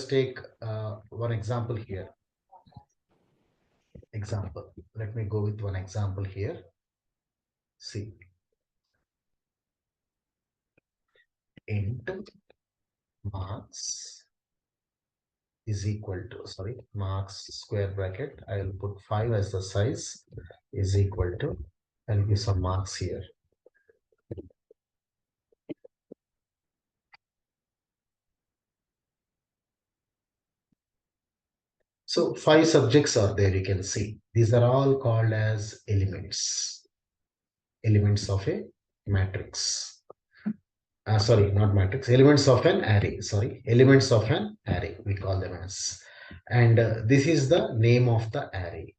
take one example here. Example. Let me go with one example here. See, int marks is equal to, sorry, marks square bracket. I will put 5 as the size is equal to, I'll give some marks here. So 5 subjects are there, you can see. These are all called as elements. Elements of a matrix. Sorry, not matrix. Elements of an array. Sorry, elements of an array. We call them as. And this is the name of the array.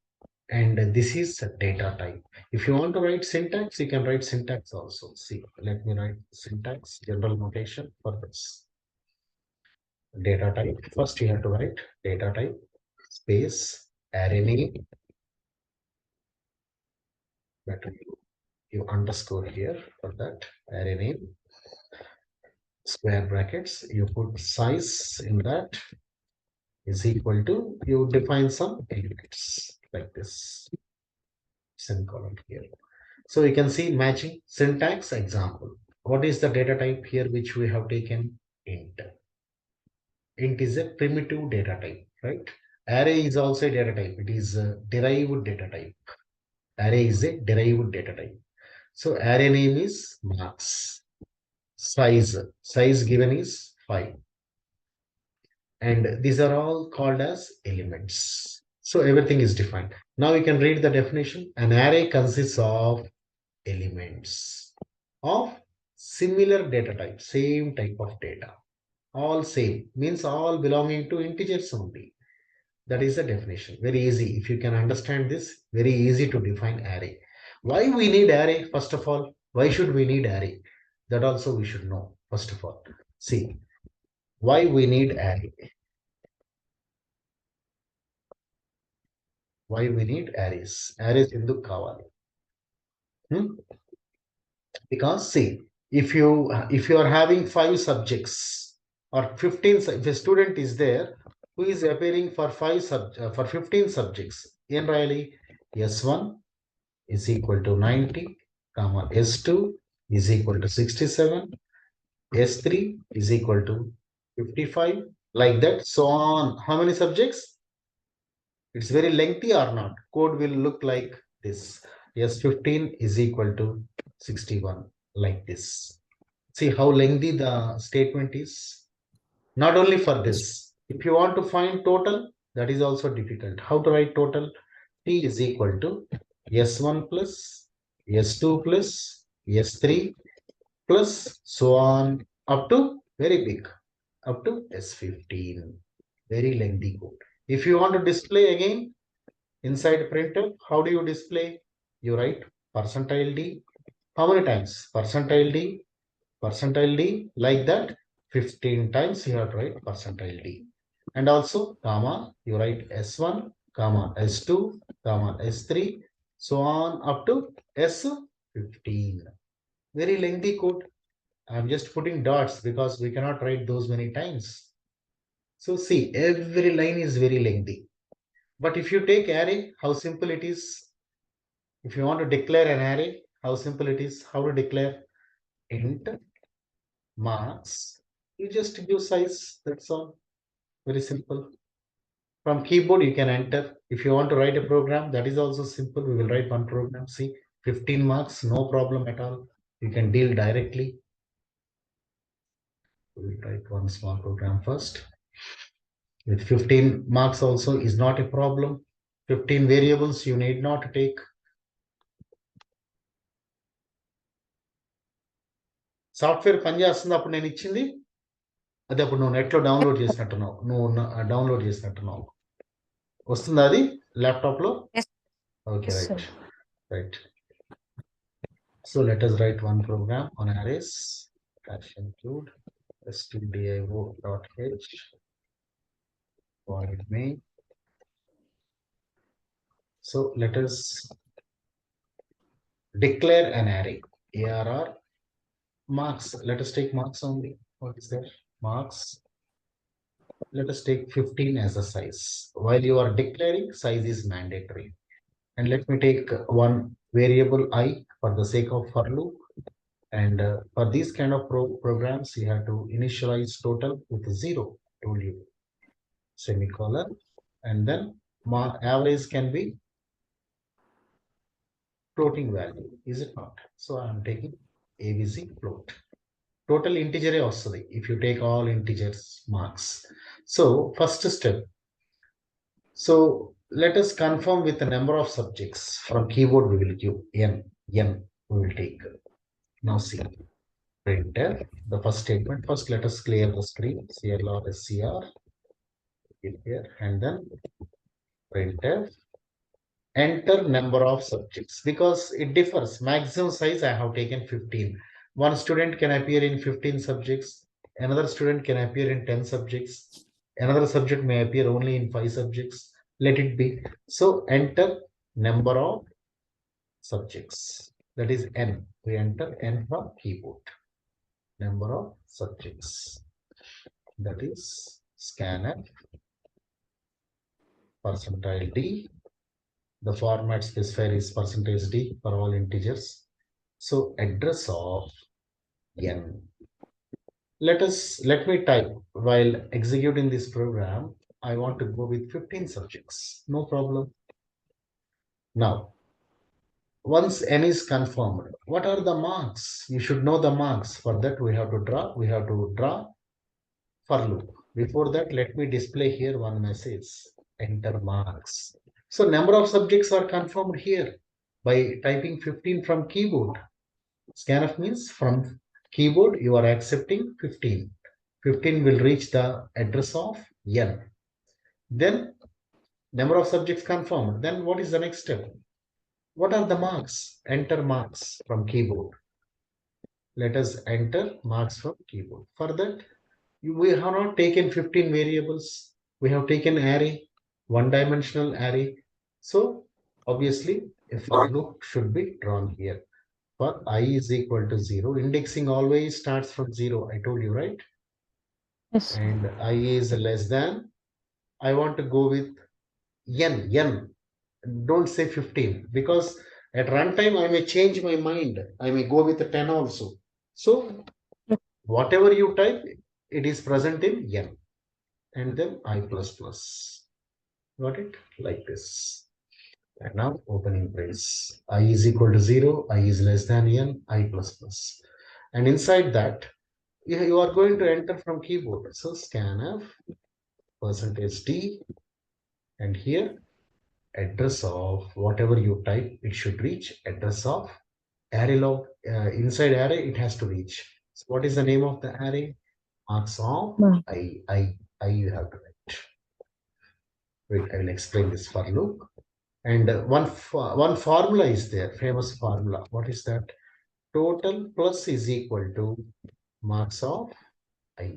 And this is data type. If you want to write syntax, you can write syntax also. See, let me write syntax, general notation for this. Data type. First, you have to write data type space array name. Better you underscore here for that array name. Square brackets. You put size in that is equal to, you define some elements like this. Semicolon here. So you can see matching syntax example. What is the data type here which we have taken? Int. Int is a primitive data type, right? Array is also a data type. It is a derived data type. Array is a derived data type. So array name is marks. Size given is 5. And these are all called as elements. So everything is defined. Now we can read the definition. An array consists of elements of similar data type, same type of data. All same means all belonging to integers only. That is the definition. Very easy. If you can understand this, very easy to define array. Why we need array? First of all, why should we need array? That also we should know. First of all, see why we need array. Why we need arrays? Arrays ఎందుకు కావాలి? Because see, if you are having 5 subjects or 15, if a student is there who is appearing for 15 subjects, in really S1 is equal to 90, comma S2 is equal to 67, S3 is equal to 55, like that, so on. How many subjects? It's very lengthy or not? Code will look like this. S15 is equal to 61, like this. See how lengthy the statement is. Not only for this, if you want to find total, that is also difficult. How to write total? T is equal to S1 plus S2 plus S3 plus so on up to very big, up to S15. Very lengthy code. If you want to display again inside printer, how do you display? You write percentile D. How many times? Percentile D, like that. 15 times you have to write percentile D. And also comma, you write S1, comma S2, comma S3, so on up to S15. Very lengthy code. I'm just putting dots because we cannot write those many times. So see, every line is very lengthy. But if you take array, how simple it is. If you want to declare an array, how simple it is. How to declare? Int marks. You just give size. That's all. Very simple. From keyboard, you can enter. If you want to write a program, that is also simple. We will write one program. See, 15 marks, no problem at all. You can deal directly. We will write one small program first. With 15 marks also is not a problem. 15 variables you need not take. Software పనిచేస్తుంది అప్పుడు నేను ఇచ్చింది అది అప్పుడు నువ్వు నెట్లో download చేసినట్టున్నావు download చేసినట్టున్నావు వస్తుందా అది ల్యాప్టాప్ లో okay right so let us write one program on arrays dash include stdio.h void main. So let us declare an array arr marks. Let us take marks only. What is there? Marks Let us take 15 as a size. While you are declaring, size is mandatory. And let me take one variable I for the sake of for loop. And for these kind of programs, you have to initialize total with 0, told you, semicolon. And then average can be floating value, is it not? So I am taking ABC float. Total integer vastadi if you take all integers marks. So first step. So let us confirm with the number of subjects. From keyboard we will give n we will take. Now see, printf, the first statement. First let us clear the screen, clr scr here, and then printf, enter number of subjects, because it differs. Maximum size I have taken 15. One student can appear in 15 subjects, another student can appear in 10 subjects, another subject may appear only in 5 subjects. Let it be. So enter number of subjects, that is n. We enter n from keyboard. Number of subjects, that is scanf percentile d. The format specifier is percentage d for all integers. So address of n. Let me type while executing this program. I want to go with 15 subjects. No problem. Now, once n is confirmed, what are the marks? You should know the marks. For that, we have to draw for loop. Before that, let me display here one message. Enter marks. So number of subjects are confirmed here by typing 15 from keyboard. Scanf means from keyboard you are accepting 15. 15 will reach the address of n. Then number of subjects confirmed. Then what is the next step? What are the marks? Enter marks from keyboard. Let us enter marks from keyboard. For that, we have not taken 15 variables. We have taken array, one-dimensional array. So obviously a for loop should be drawn here. For I is equal to 0, indexing always starts from 0. I told you, right? Yes. And I is less than. I want to go with n. Don't say 15, because at runtime I may change my mind. I may go with 10 also. So whatever you type, it is present in n. And then I plus plus. Got it? Like this. And now opening brace. I is equal to 0, I is less than n, I plus plus. And inside that, you are going to enter from keyboard. So scanf percentage d, and here address of whatever you type, it should reach address of array log. Inside array, it has to reach. So what is the name of the array? Marks of Mark. I you have to write. Wait, I will explain this for loop. And one formula is there, famous formula. What is that? Total plus is equal to marks of I.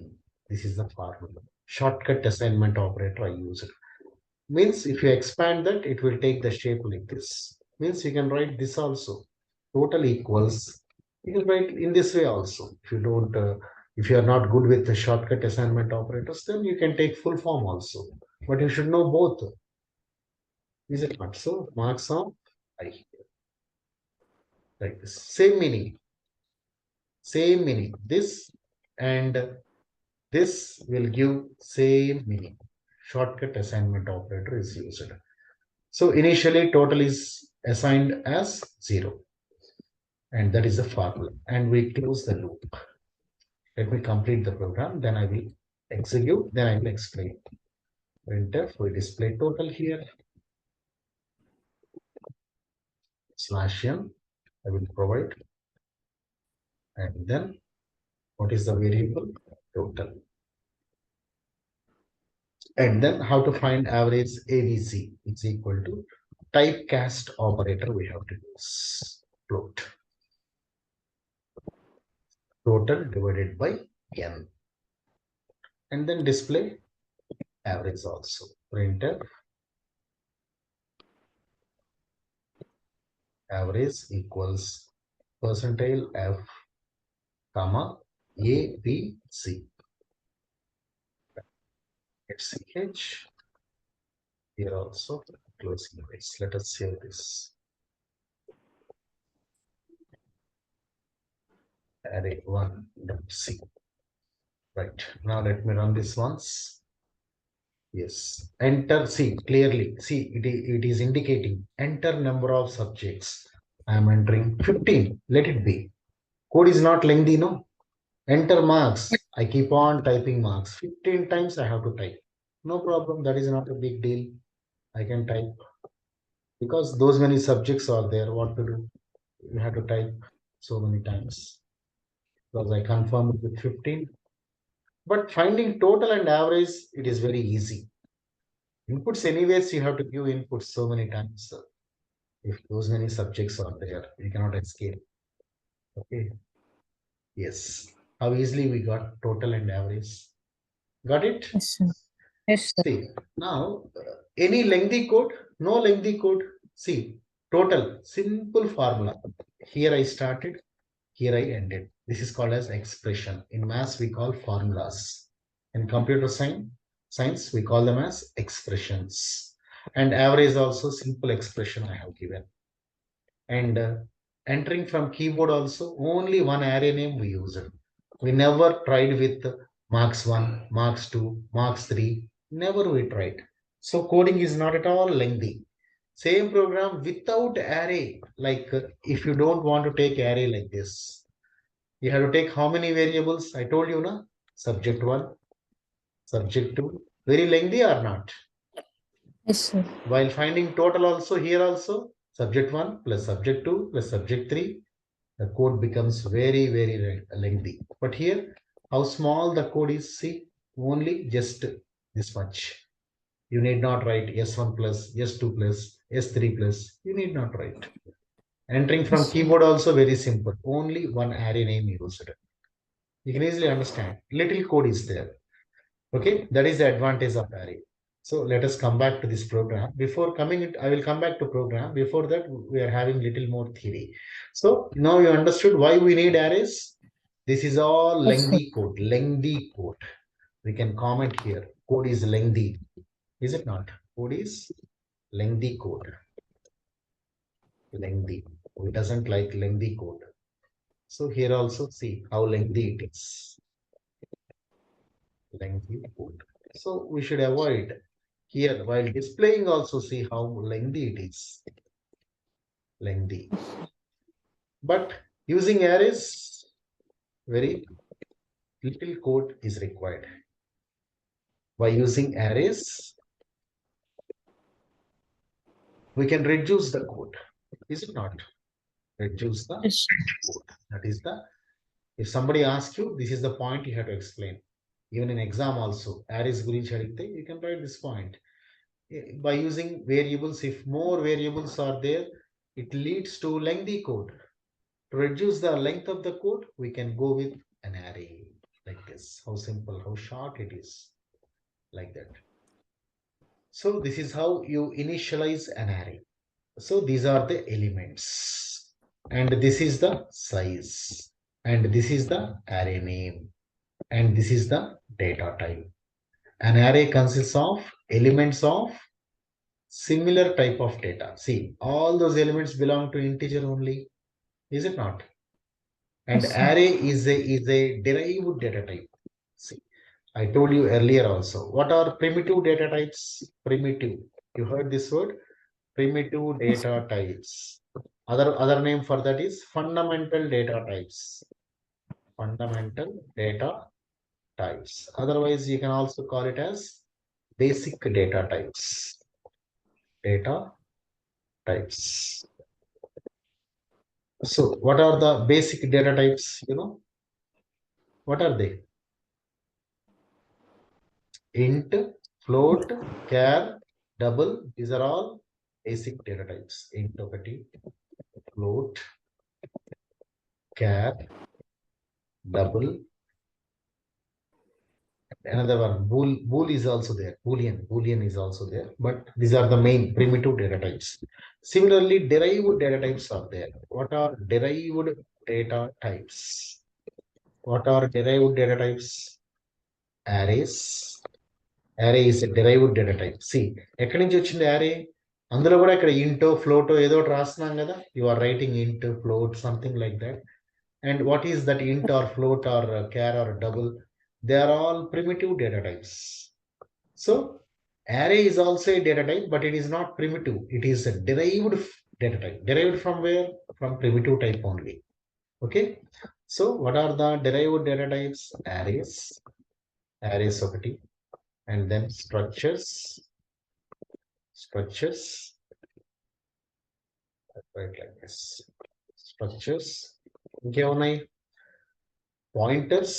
This is the formula. Shortcut assignment operator I use it. Means if you expand that, it will take the shape like this. Means you can write this also. Total equals. You can write in this way also. If you don't, if you are not good with the shortcut assignment operators, then you can take full form also. But you should know both. Is it not so? Marks of I. Like this. Same meaning. Same meaning. This and this will give same meaning. Shortcut assignment operator is used. So initially total is assigned as 0, and that is the formula, and we close the loop. Let me complete the program, then I will execute, then I will explain. Printf, we display total here, /n, I will provide, and then what is the variable? Total. And then how to find average ABC? It's equal to typecast operator we have to use. Float. Total divided by n. And then display average also. Printf average equals percentile f comma a b c. ch. Here also closing brace. Let us save this. Array 1.c. Right. Now let me run this once. Yes. Enter. See clearly. See it is indicating enter number of subjects. I am entering 15. Let it be. Code is not lengthy, no? Enter marks. I keep on typing marks. 15 times I have to type. No problem. That is not a big deal. I can type because those many subjects are there. What to do? You have to type so many times because I confirmed with 15. But finding total and average, it is very easy. Inputs, anyways, you have to give inputs so many times. If those many subjects are there, you cannot escape. Okay. Yes. How easily we got total and average. Got it? Yes, sir. Yes, sir. See, now any lengthy code, no lengthy code. See, total, simple formula. Here I started, here I ended. This is called as expression. In maths, we call formulas. In computer science, we call them as expressions. And average also simple expression I have given. And entering from keyboard also, only one array name we use it. We never tried with marks 1, marks 2, marks 3. Never we tried. So coding is not at all lengthy. Same program without array. Like if you don't want to take array like this, you have to take how many variables? I told you, na? Subject 1, subject 2. Very lengthy or not? Yes, sir. While finding total also, here also, subject 1 plus subject 2 plus subject 3, the code becomes very, very lengthy. But here, how small the code is, see, only just this much. You need not write S1 plus, S2 plus, S3 plus. You need not write. Entering from Yes, sir. keyboard also very simple. Only one array name used. You can easily understand. Little code is there. Okay, that is the advantage of array. So let us come back to this program. Before coming, I will come back to program. Before that, we are having little more theory. So now you understood why we need arrays. This is all Yes, sir. lengthy code. Lengthy code. We can comment here. Code is lengthy. Is it not? Code is lengthy code. Lengthy. Who doesn't like lengthy code? So here also see how lengthy it is. Lengthy code. So we should avoid here while displaying also see how lengthy it is. Lengthy. But using arrays, very little code is required. By using arrays, we can reduce the code. Is it not? Reduce the Yes, sir. code. That is the, if somebody asks you, this is the point you have to explain. Even in exam also, arrays gurinchi adikte, you can write this point. By using variables, if more variables are there, it leads to lengthy code. To reduce the length of the code, we can go with an array like this. How simple, how short it is, like that. So this is how you initialize an array. So these are the elements. And this is the size. And this is the array name. And this is the data type. An array consists of elements of similar type of data. See, all those elements belong to integer only. Is it not? And Yes, sir. array is a derived data type. See, I told you earlier also. What are primitive data types? Primitive. You heard this word? Primitive Yes, sir. data types. Other name for that is fundamental data types. Fundamental data types. Otherwise, you can also call it as basic data types. Data types. So, what are the basic data types? You know, what are they? Int, float, char, double. These are all basic data types. Int ఒకటి, float, char, double. Another one, bool is also there. Boolean is also there. But these are the main primitive data types. Similarly, derived data types are there. What are derived data types? What are derived data types? Arrays, Array is a derived data type. See, ఎక్కడి నుంచి వచ్చింది array? అందులో కూడా ఇక్కడ ఇంటో Plato ఏదో ఒకటి రాస్తున్నాం కదా. You are writing int, float, something like that. And what is that int or float or char or double? They are all primitive data types. So array is also a data type, but it is not primitive. It is a derived data type. Derived from where? From primitive type only. Okay. So what are the derived data types? Arrays ఒకటి, and then structures, right, like this. Structures. ఇంకేమున్నాయి? Pointers,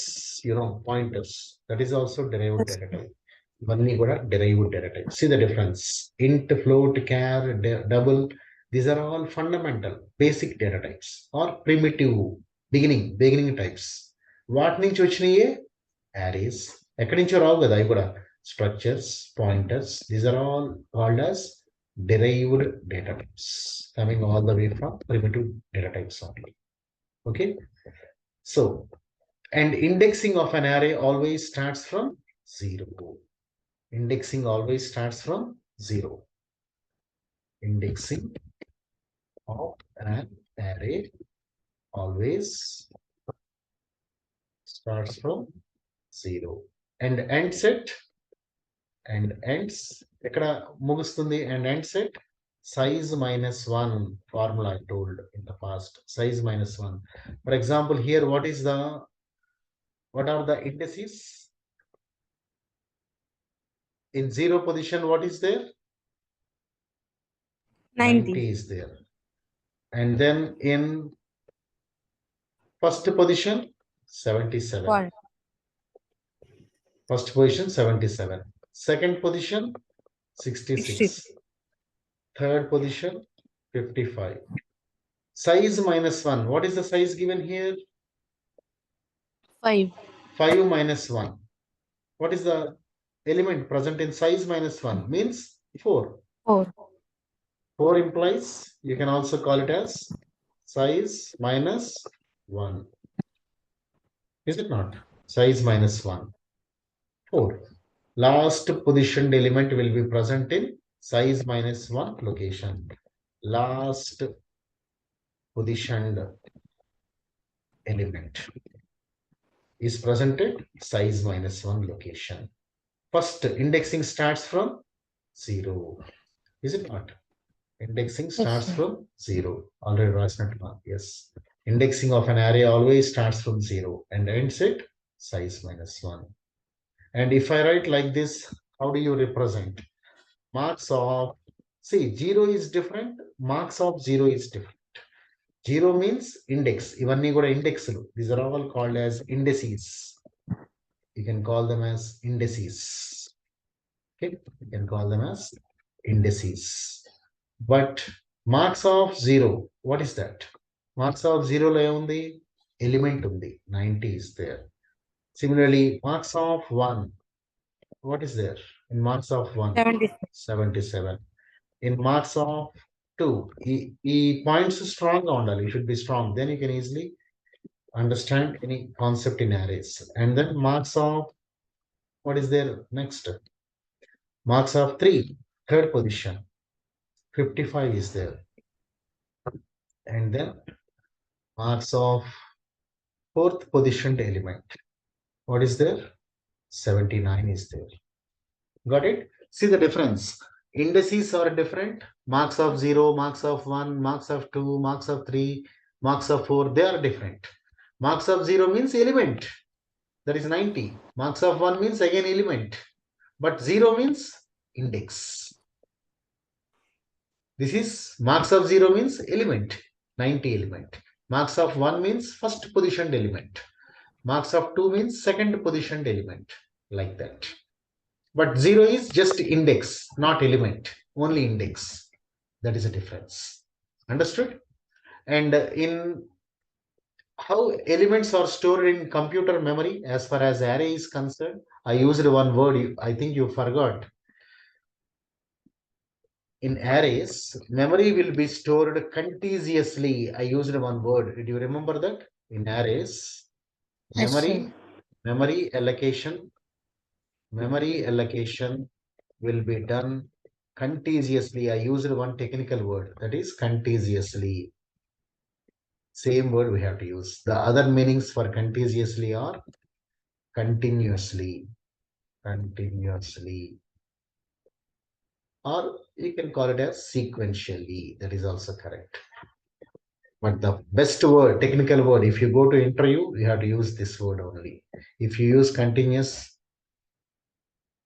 pointers. That is also derived data type. ఇవన్నీ కూడా derived data type. See the difference. Int, float, char, double. These are all fundamental, basic data types or primitive, beginning types. వాటి నుంచి వచ్చినాయే arrays. ఎక్కడి నుంచో రావు కదా అవి కూడా. Structures, pointers. These are all called as derived data types, coming all the way from primitive data types only. Okay. So, and indexing of an array always starts from 0. Indexing always starts from 0. Indexing of an array always starts from 0. And ends it, and ends, ఇక్కడ ముగుస్తుంది, and ends it size -1 formula I told in the past. Size -1. For example, here what are the indices? In 0 position, what is there? 90 is there. And then in first position, 77. One. First position, 77. Second position, 66. Third position, 55. Size -1. What is the size given here? 5. 5 minus 1. What is the element present in size -1? Means 4. 4. 4 implies, you can also call it as size -1. Is it not? Size -1. 4. Last positioned element will be present in size -1 location. Last positioned element is presented size -1 location. First, indexing starts from 0. Is it not? Indexing starts from 0. Already రాసినట్టు. Yes. Indexing of an array always starts from 0 and ends at size -1. And if I write like this, how do you represent? Marks of, see, 0 is different. Marks of 0 is different. 0 means index. ఇవన్నీ కూడా ఇండెక్స్లు. These are all called as indices. You can call them as indices. Okay, you can call them as indices. But marks of 0, what is that? Marks of 0 lo undi element undi, 90 is there. Similarly, marks of 1, what is there? In marks of 1, 77. In marks of 2, ఈ points strong గా ఉండాలి. You should be strong. Then you can easily understand any concept in arrays. And then marks of, what is there next? Marks of 3, third position, 55 is there. And then marks of fourth positioned element, what is there? 79 is there. Got it? See the difference. Indices are different. Marks of 0, marks of 1, marks of 2, marks of 3, marks of 4, they are different. Marks of 0 means element, that is 90. Marks of 1 means again element, but 0 means index. This is marks of 0 means element, 90 element. Marks of 1 means first positioned element. Marks of 2 means second positioned element, like that. But 0 is just index, not element, only index. That is a difference. Understood? And in how elements are stored in computer memory, as far as array is concerned, I used one word, I think you forgot. In arrays, memory will be stored contiguously. I used one word. Did you remember that? In arrays, Yes, memory allocation memory allocation will be done contagiously. I used one technical word, that is contagiously. Same word we have to use. The other meanings for contagiously are continuously, continuously, or you can call it as sequentially. That is also correct. But the best word, technical word, if you go to interview, you have to use this word only. If you use continuous,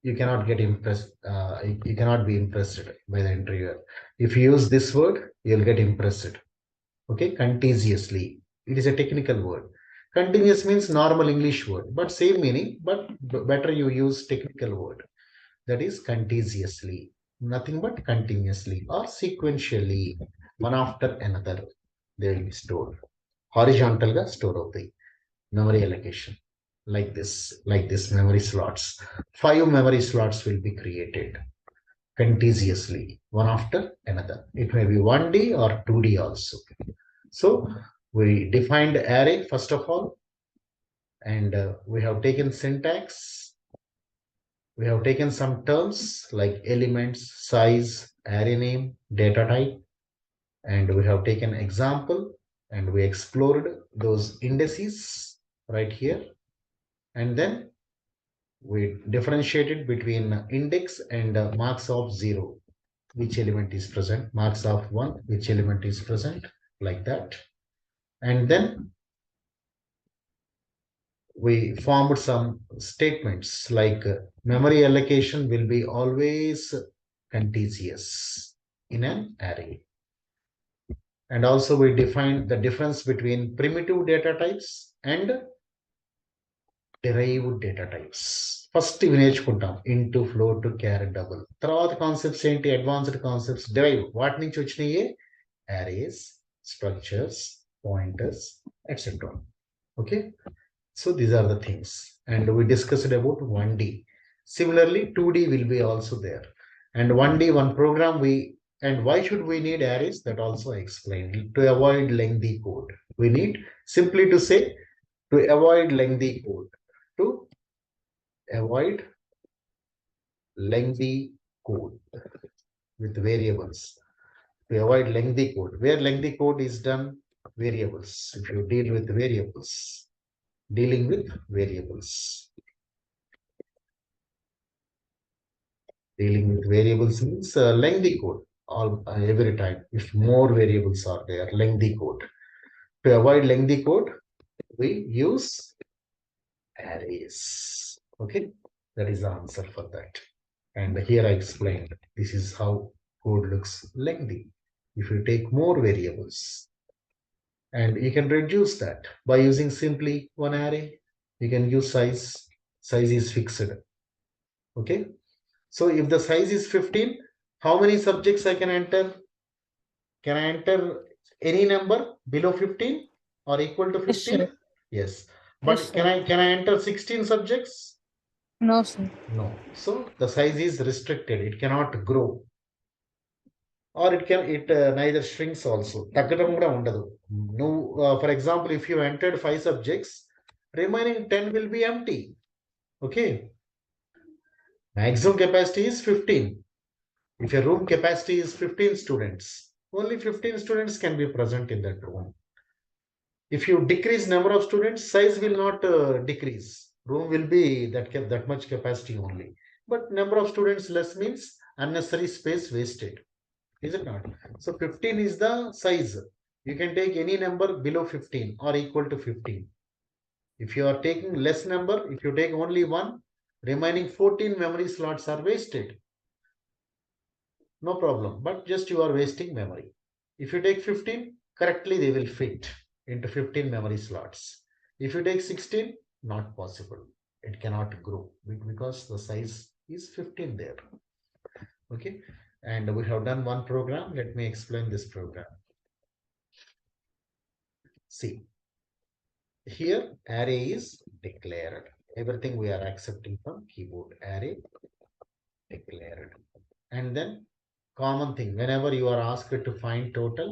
you cannot get impressed. You cannot be impressed by the interviewer. If you use this word, you'll get impressed. Okay, contagiously. It is a technical word. Continuous means normal English word, but same meaning, but better you use technical word. That is contagiously. Nothing but continuously or sequentially, one after another. They will be stored. Horizontal ga store అవుతాయి. Memory allocation. Like this memory slots. 5 memory slots will be created contagiously, one after another. It may be 1D or 2D also. So we defined array first of all, and we have taken syntax. We have taken some terms like elements, size, array name, data type, and we have taken example and we explored those indices right here. And then we differentiated between index and marks of 0, which element is present, marks of 1, which element is present, like that. And then we formed some statements like memory allocation will be always contiguous in an array. And also we defined the difference between primitive data types and derived data types. First ఇవి నేర్చుకుంటాం, into, float, carrot, double. తర్వాత concepts ఏంటి, advanced concepts, derive, వాటి నుంచి వచ్చినాయే arrays, structures, pointers, etc. Okay, so these are the things, and we discussed about 1D. Similarly 2D will be also there, and 1D one program we, and why should we need arrays, that also I explained. To avoid lengthy code, we need simply to say, to avoid lengthy code, to avoid lengthy code with variables, to avoid lengthy code. Where lengthy code is done, variables. If you deal with variables, dealing with variables, dealing with variables means lengthy code all every time. If more variables are there, lengthy code. To avoid lengthy code, we use arrays. Okay, that is the answer for that. And here I explained, this is how code looks lengthy. If you take more variables, and you can reduce that by using simply one array. You can use size. Size is fixed. Okay, so if the size is 15, how many subjects I can enter? Can I enter any number below 15 or equal to Yes, 15? sir. Yes, but Yes, can I enter 16 subjects? No, sir. No. So the size is restricted, it cannot grow, or it neither shrinks also. తగ్గడం కూడా ఉండదు. No, for example, if you entered 5 subjects, remaining 10 will be empty. Okay, maximum capacity is 15. If your room capacity is 15 students, only 15 students can be present in that room. If you decrease number of students, size will not decrease. Room will be that much capacity only. But number of students less means unnecessary space wasted. Is it not? So 15 is the size. You can take any number below 15 or equal to 15. If you are taking less number, if you take only one, remaining 14 memory slots are wasted. No problem, but just you are wasting memory. If you take 15, correctly they will fit into 15 memory slots. If you take 16, not possible. It cannot grow because the size is 15 there. Okay, and we have done one program. Let me explain this program. See, here array is declared. Everything we are accepting from keyboard. Array declared. And then common thing, whenever you are asked to find total,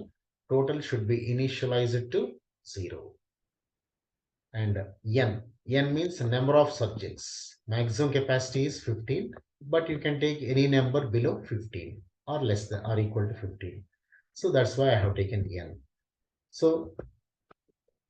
total should be initialized to 0. And n means number of subjects. Maximum capacity is 15, but you can take any number below 15 or less than or equal to 15. So that's why I have taken n. So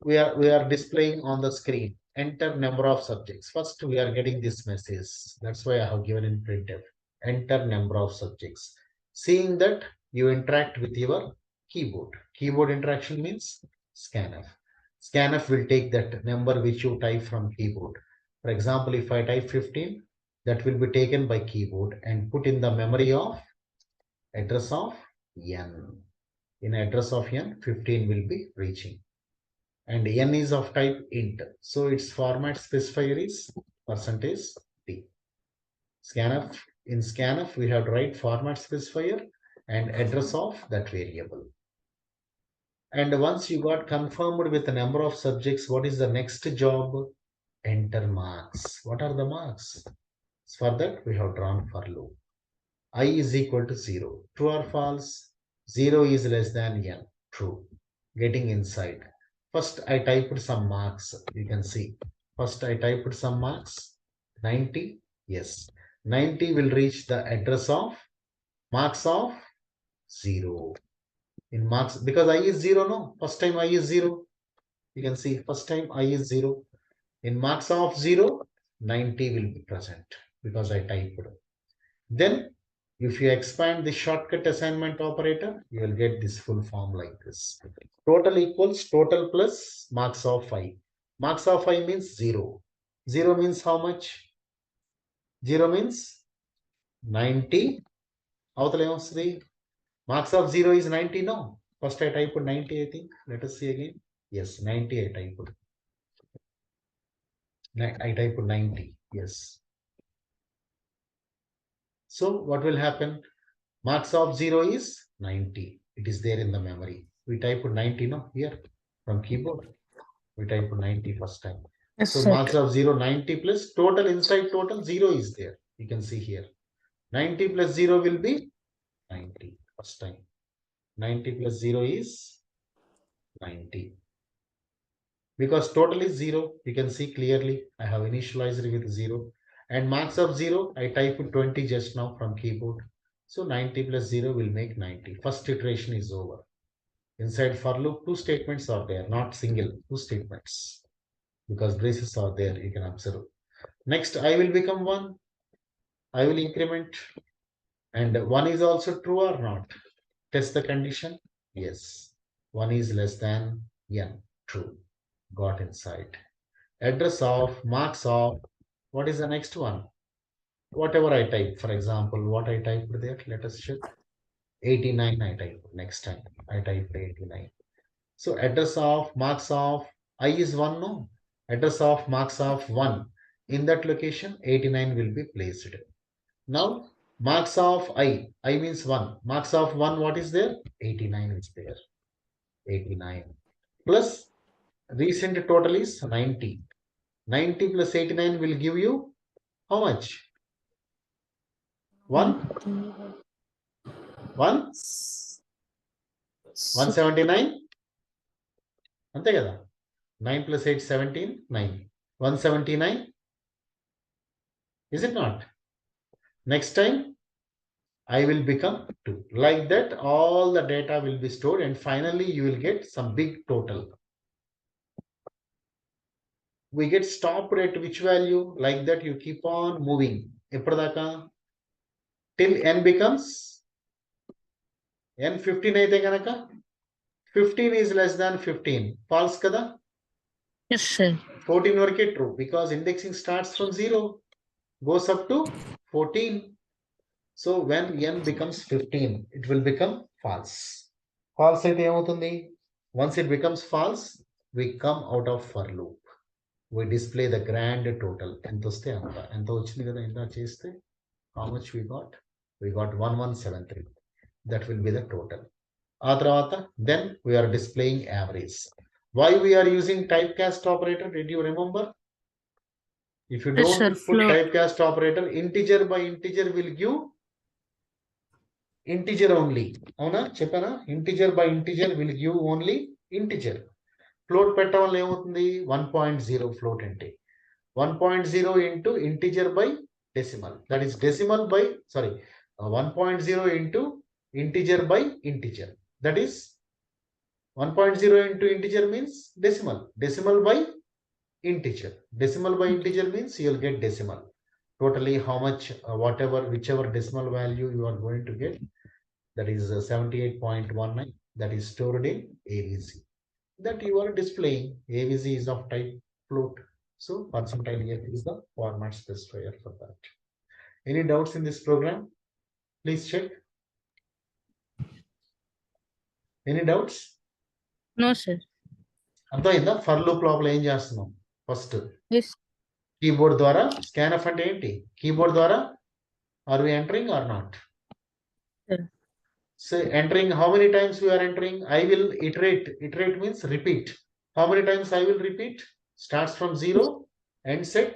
we are displaying on the screen enter number of subjects. First we are getting this message. That's why I have given in printf enter number of subjects. Seeing that, you interact with your keyboard interaction means scanf will take that number which you type from keyboard. For example, if I type 15, that will be taken by keyboard and put in the memory of address of n. In address of n, 15 will be reaching, and n is of type int, so its format specifier is %d. Scanf, in scanf we have to write format specifier and address of that variable. And once you got confirmed with the number of subjects, what is the next job? Enter marks. What are the marks? For that we have drawn for loop. I is equal to 0. True or false? 0 is less than n. True. Getting inside. First I typed some marks. You can see. First I typed some marks. 90. Yes. 90 will reach the address of marks of 0. In marks, because I is 0, no? First time I is 0. You can see first time I is 0. In marks of 0, 90 will be present because I typed. Then if you expand the shortcut assignment operator, you will get this full form like this. Total equals total plus marks of 5. Marks of 5 means 0. 0 means how much? 0 means 90. Marks of 0 is 90, no? First I typed 90, I think. Let us see again. Yes, 90 I typed. I typed 90. Yes. So what will happen? Marks of 0 is 90. It is there in the memory. We type 90 no here from keyboard. We type 90 first time. Yes, So sir. marks of 0, 90 plus total inside total 0 is there. You can see here. 90 plus 0 will be 90 first time. 90 plus 0 is 90. Because total is 0, you can see clearly. I have initialized it with 0. And marks of 0, I type 20 just now from keyboard. So 90 plus 0 will make 90. First iteration is over. Inside for loop, two statements are there, not single, two statements. Because braces are there, you can observe. Next, I will become 1. I will increment. And 1 is also true or not? Test the condition. Yes. 1 is less than n. True. Got inside. Address of, marks of, what is the next one? Whatever I type, for example, what I typed there, let us check. 89 I type next time. I type 89. So address of, marks of, I is 1, no? Address of, marks of 1. In that location, 89 will be placed. Now, marks of I means 1. Marks of 1, what is there? 89 is there. 89. Plus, recent total is 90. 90 plus 89 will give you how much? 1? 1? 179? అంతే కదా 9 plus 8 17 9 179. Is it not? Next time I will become 2. Like that all the data will be stored and finally you will get some big total. We get stopped at which value? Like that you keep on moving ఎప్పటిదాకా till n becomes n 15 అయితే కనుక 15 is less than 15. False kada? Yes, sir. 14 వరకే true because indexing starts from 0, goes up to 14. So when n becomes 15, it will become false. False అయితే ఏమవుతుంది? Once it becomes false, we come out of for loop. We display the grand total. ఎంత వస్తే అంత. ఎంత వచ్చింది కదా ఇందా చేస్తే? How much we got? We got 1173. That will be the total. ఆ తర్వాత then we are displaying average. Why we are using typecast operator? Did you remember? If you Yes, don't sir. put Float. typecast operator, integer by integer will give integer only. అవునా చెప్పానా? Integer by integer will give only integer. Float పెట్టడం వల్ల ఏమవుతుంది? 1.0 float అంటే 1.0 into integer by decimal. That is decimal by, 1.0 into integer by integer. That is 1.0 into integer means decimal. Decimal by integer. Decimal by Okay. integer means you'll get decimal. Totally how much, whichever decimal value you are going to get, that is 78.19, that is stored in AVC, that you are displaying. AVC is of type float. So percentile F is the format specifier for that. Any doubts in this program? Please check. Any doubts? No, sir. అర్థమైందా? For loop లోపల ఏం చేస్తున్నాం? First Yes, keyboard ద్వారా scanf అంటే ఏంటి? Keyboard ద్వారా are we entering or not? sir. So entering, how many times we are entering? I will iterate. Iterate means repeat. How many times I will repeat? Starts from 0, end set.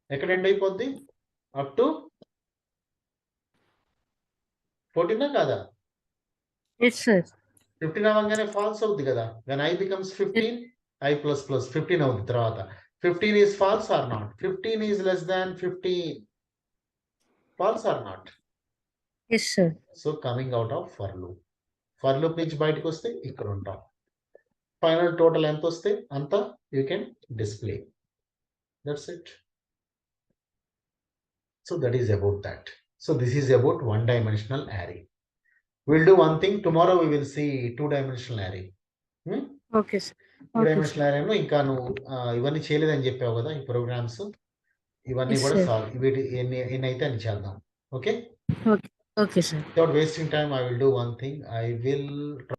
ఎక్కడ end అయిపోద్ది? Up to 14 కాదా? Yes, sir. 15 అవ్వగానే falls అవుద్ది కదా. when I becomes 15, I plus 15 అవుద్ది తర్వాత. 15 is false or not? 15 is less than 15. False or not? Yes, sir. So coming out of for loop. For loop నుంచి బయటకు వస్తే ఇక్కడ ఉంటాం. ఫైనల్ టోటల్ ఎంత వస్తే అంత you can display. That's it. So that is about that. So this is about 1-dimensional array. We'll do one thing. Tomorrow we will see 2-dimensional array. Okay, sir. Okay, 2-dimensional sir. array లో ఇంకా నువ్వు ఇవన్నీ చేయలేదని చెప్పావు కదా, ఈ programmes ఇవన్నీ Yes, కూడా sir. సాల్వ్, వీటి ఎన్ని అయితే అని చేద్దాం. Okay. Okay. Okay, sir. Without wasting time, I will do one thing. I will